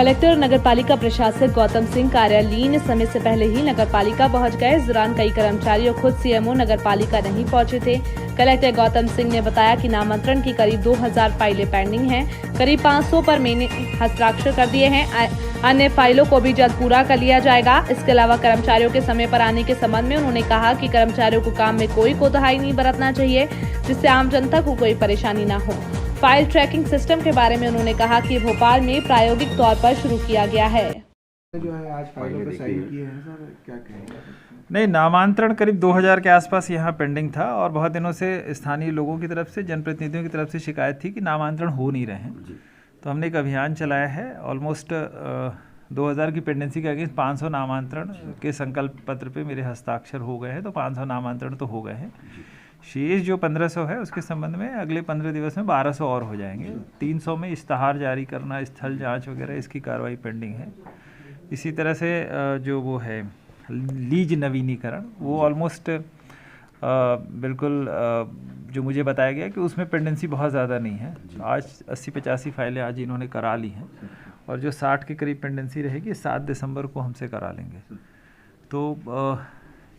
Collector नगरपालिका प्रशासक गौतम सिंह कार्यालयीन समय से पहले ही नगरपालिका पहुंच गए। इस दौरान कई कर्मचारियों खुद सीएमओ नगरपालिका नहीं पहुंचे थे। कलेक्टर गौतम सिंह ने बताया कि नामांतरण की करीब 2000 फाइलें पेंडिंग हैं। करीब 500 पर मैंने हस्ताक्षर कर दिए हैं। अन्य फाइलों को भी जल्द पूरा कर लिया जाएगा। इसके अलावा कर्मचारियों के समय पर आने के संबंध में उन्होंने कहा कि कर्मचारियों को काम में कोई कोताही नहीं बरतना चाहिए, जिससे आम जनता को कोई परेशानी न हो। फाइल ट्रैकिंग सिस्टम के बारे में उन्होंने कहा कि भोपाल में प्रायोगिक तौर पर शुरू किया गया है। जो है आज फाइलों पे साइन किए हैं सर, क्या कहेंगे? नहीं, नामांतरण करीब 2000 के आसपास यहाँ पेंडिंग था और बहुत दिनों से स्थानीय लोगों की तरफ से, जनप्रतिनिधियों की तरफ से शिकायत थी कि नामांतरण हो नहीं रहे हैं। तो हमने एक अभियान चलाया है। ऑलमोस्ट 2000 की पेंडेंसी के अगेंस्ट 500 नामांतरण के संकल्प पत्र पे मेरे हस्ताक्षर हो गए हैं। तो 500 नामांतरण तो हो गए हैं। शेष जो 1500 है उसके संबंध में अगले 15 दिवस में 1200 और हो जाएंगे। 300 में इश्तहार जारी करना, स्थल जांच वगैरह, इसकी कार्रवाई पेंडिंग है। इसी तरह से जो वो है लीज नवीनीकरण, वो ऑलमोस्ट बिल्कुल जो मुझे बताया गया कि उसमें पेंडेंसी बहुत ज़्यादा नहीं है। तो आज 80-85 फाइलें आज इन्होंने करा ली हैं और जो 60 के करीब पेंडेंसी रहेगी 7 दिसंबर को हमसे करा लेंगे। तो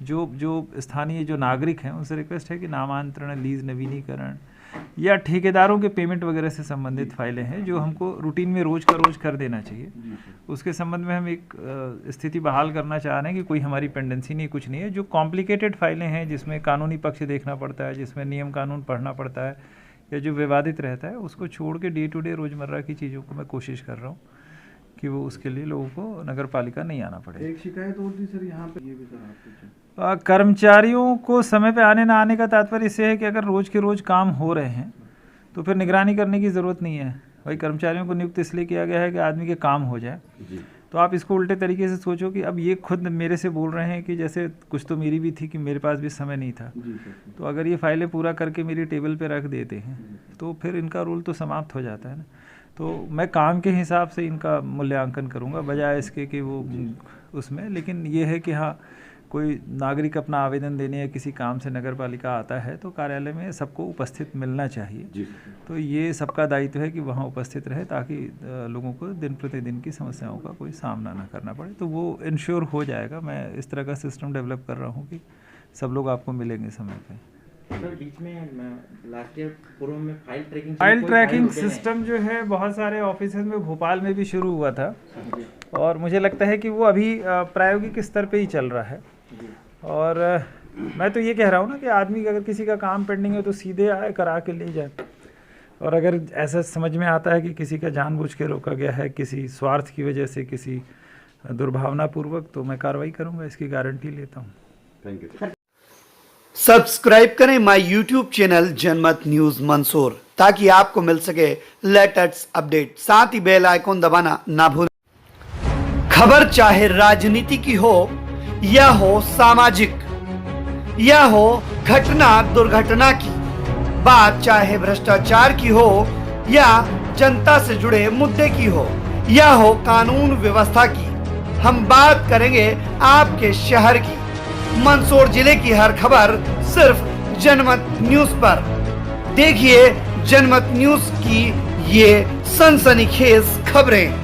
जो स्थानीय जो नागरिक हैं उनसे रिक्वेस्ट है कि नामांतरण, लीज नवीनीकरण या ठेकेदारों के पेमेंट वगैरह से संबंधित फाइलें हैं जो हमको रूटीन में रोज़ का रोज़ कर देना चाहिए। उसके संबंध में हम एक स्थिति बहाल करना चाह रहे हैं कि कोई हमारी पेंडेंसी नहीं, कुछ नहीं है। जो कॉम्प्लिकेटेड फाइलें हैं जिसमें कानूनी पक्ष देखना पड़ता है, जिसमें नियम कानून पढ़ना पड़ता है या जो विवादित रहता है, उसको छोड़ के डे टू डे रोज़मर्रा की चीज़ों को मैं कोशिश कर रहा हूँ कि वो उसके लिए लोगों को नगर पालिका नहीं आना पड़े। एक शिकायत और थी सर यहाँ पे, ये भी सर आपको कर्मचारियों को समय पे आने ना आने का तात्पर्य इससे है कि अगर रोज़ के रोज़ काम हो रहे हैं तो फिर निगरानी करने की ज़रूरत नहीं है। भाई कर्मचारियों को नियुक्त इसलिए किया गया है कि आदमी के काम हो जाए। तो आप इसको उल्टे तरीके से सोचो कि अब ये खुद मेरे से बोल रहे हैं कि जैसे कुछ तो मेरी भी थी कि मेरे पास भी समय नहीं था। तो अगर ये फाइलें पूरा करके मेरी टेबल पे रख देते हैं तो फिर इनका रोल तो समाप्त हो जाता है ना। तो मैं काम के हिसाब से इनका मूल्यांकन करूँगा बजाय इसके कि वो उसमें। लेकिन ये है कि हाँ, कोई नागरिक अपना आवेदन देने या किसी काम से नगर पालिका आता है तो कार्यालय में सबको उपस्थित मिलना चाहिए। तो ये सबका दायित्व है कि वहाँ उपस्थित रहे ताकि लोगों को दिन प्रतिदिन की समस्याओं का कोई सामना ना करना पड़े। तो वो इंश्योर हो जाएगा। मैं इस तरह का सिस्टम डेवलप कर रहा हूँ कि सब लोग आपको मिलेंगे समय पे। सर बीच में लास्ट ईयर पूर्व में फाइल ट्रैकिंग सिस्टम जो है बहुत सारे ऑफिस में भोपाल में भी शुरू हुआ था और मुझे लगता है कि वो अभी प्रायोगिक स्तर पे ही चल रहा है। और मैं तो ये कह रहा हूँ ना कि आदमी अगर किसी का काम पेंडिंग है तो सीधे आए, करा के ले जाए। और अगर ऐसा समझ में आता है कि किसी का जानबूझ के रोका गया है किसी स्वार्थ की वजह से, किसी दुर्भावनापूर्वक, तो मैं कार्रवाई करूँगा, इसकी गारंटी लेता हूँ। Thank you. सब्सक्राइब करें माय यूट्यूब चैनल जनमत न्यूज मंसूर ताकि आपको मिल सके लेटेस्ट अपडेट। साथ ही बेल आइकॉन दबाना ना भूलें। खबर चाहे राजनीति की हो या हो सामाजिक या हो घटना दुर्घटना की, बात चाहे भ्रष्टाचार की हो या जनता से जुड़े मुद्दे की हो या हो कानून व्यवस्था की, हम बात करेंगे आपके शहर की। मंदसौर जिले की हर खबर सिर्फ जनमत न्यूज पर। देखिए जनमत न्यूज की ये सनसनीखेज खबरें।